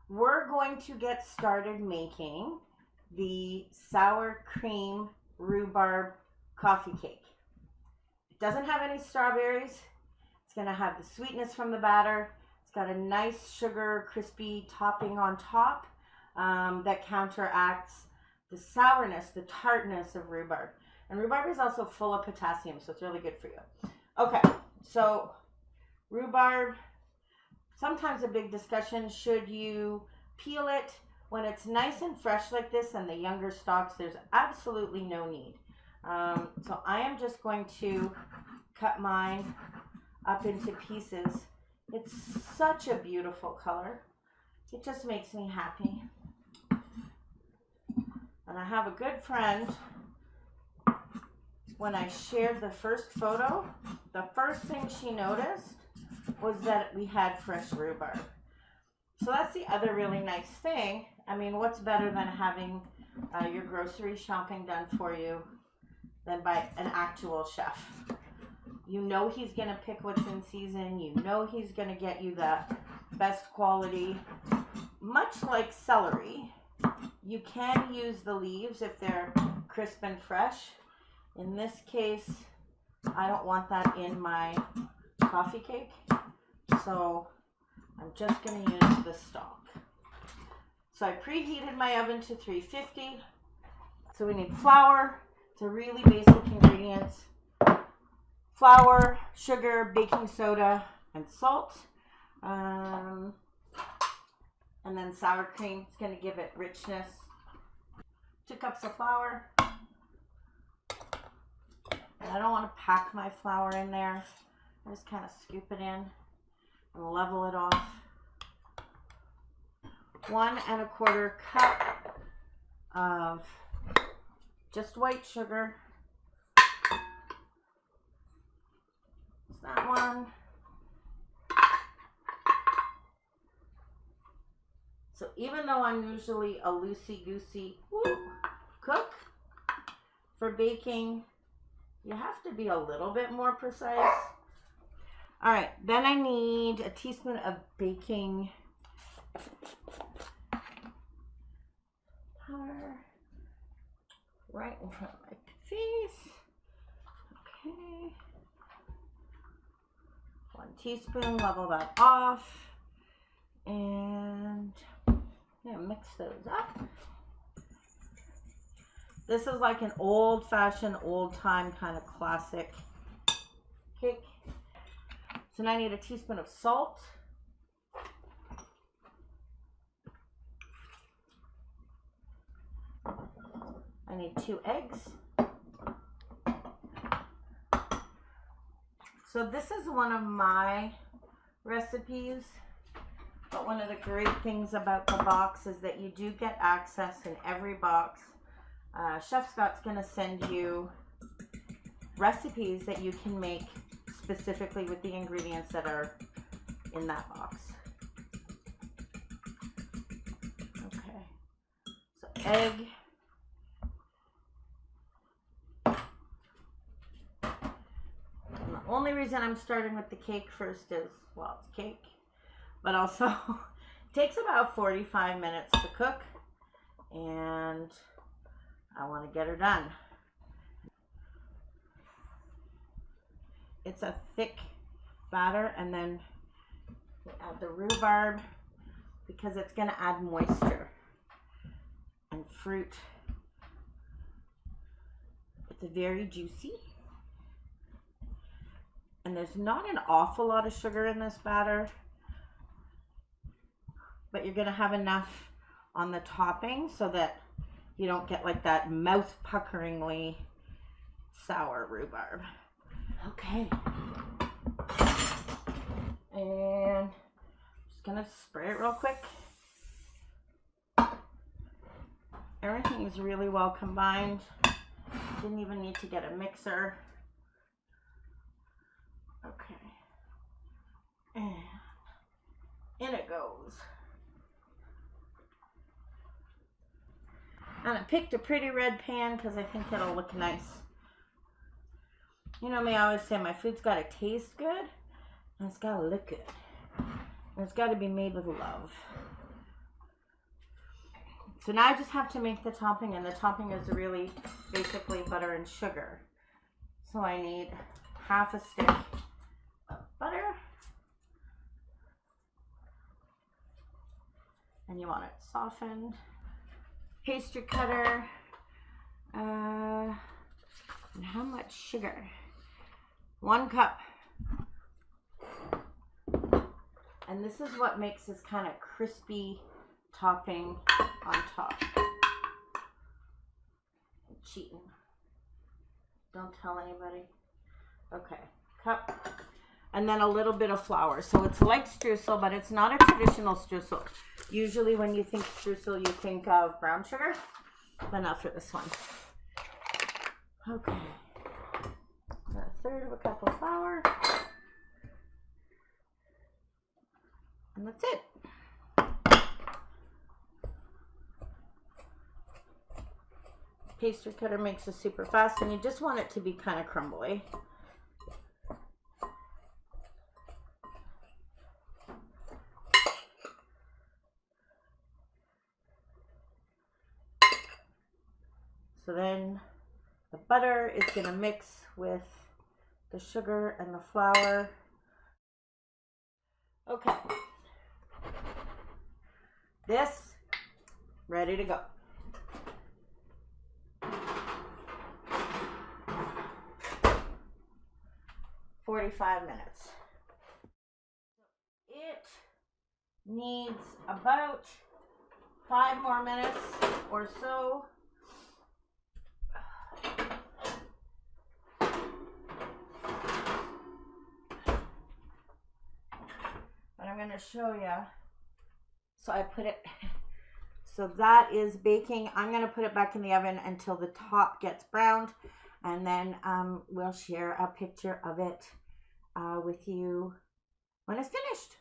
we're going to get started making the sour cream rhubarb coffee cake. It doesn't have any strawberries. It's going to have the sweetness from the batter. It's got a nice sugar crispy topping on top that counteracts the sourness, the tartness of rhubarb. And rhubarb is also full of potassium, so it's really good for you. Okay, so rhubarb, sometimes a big discussion, should you peel it when it's nice and fresh like this and the younger stalks? There's absolutely no need. So I am just going to cut mine up into pieces. It's such a beautiful color. It just makes me happy. And I have a good friend, when I shared the first photo, the first thing she noticed was that we had fresh rhubarb. So that's the other really nice thing. I mean, what's better than having your grocery shopping done for you than by an actual chef? You know he's going to pick what's in season. You know he's going to get you the best quality. Much like celery, you can use the leaves if they're crisp and fresh. In this case, I don't want that in my coffee cake, so I'm just going to use the stalk. So I preheated my oven to 350. So we need flour. It's a really basic ingredients. Flour, sugar, baking soda, and salt. And then sour cream. It's going to give it richness. 2 cups of flour. I don't want to pack my flour in there. I just kind of scoop it in and level it off. 1 1/4 cup of just white sugar. It's that one. So even though I'm usually a loosey-goosey cook, for baking, you have to be a little bit more precise. All right, then I need a teaspoon of baking powder right in front of my face. Okay. 1 teaspoon, level that off. And I'm gonna mix those up. This is like an old-fashioned, old-time kind of classic cake. So now I need a teaspoon of salt. I need 2 eggs. So this is one of my recipes, but one of the great things about the box is that you do get access in every box. Chef Scott's going to send you recipes that you can make specifically with the ingredients that are in that box. Okay, so egg. And the only reason I'm starting with the cake first is, well, it's cake, but also it takes about 45 minutes to cook, and I want to get her done. It's a thick batter, and then we add the rhubarb because it's going to add moisture and fruit. It's very juicy. And there's not an awful lot of sugar in this batter, but you're going to have enough on the topping so that you don't get like that mouth-puckeringly sour rhubarb. Okay. And just gonna spray it real quick. Everything is really well combined. Didn't even need to get a mixer. Okay. And in it goes. And I picked a pretty red pan because I think it'll look nice. You know me, I always say my food's got to taste good and it's got to look good. And it's got to be made with love. So now I just have to make the topping, and the topping is really basically butter and sugar. So I need half a stick of butter. And you want it softened. Pastry cutter. And how much sugar? 1 cup. And this is what makes this kind of crispy topping on top. I'm cheating. Don't tell anybody. Okay, cup. And then a little bit of flour. So it's like streusel, but it's not a traditional streusel. Usually when you think streusel, you think of brown sugar, but not for this one. Okay. 1/3 of a cup of flour. And that's it. Pastry cutter makes this super fast, and you just want it to be kind of crumbly. So then the butter is going to mix with the sugar and the flour. Okay. This, ready to go. "45 minutes. It needs about 5 more minutes or so. But I'm going to show you. So I put it, so that is baking. I'm going to put it back in the oven until the top gets browned, and then we'll share a picture of it with you when it's finished.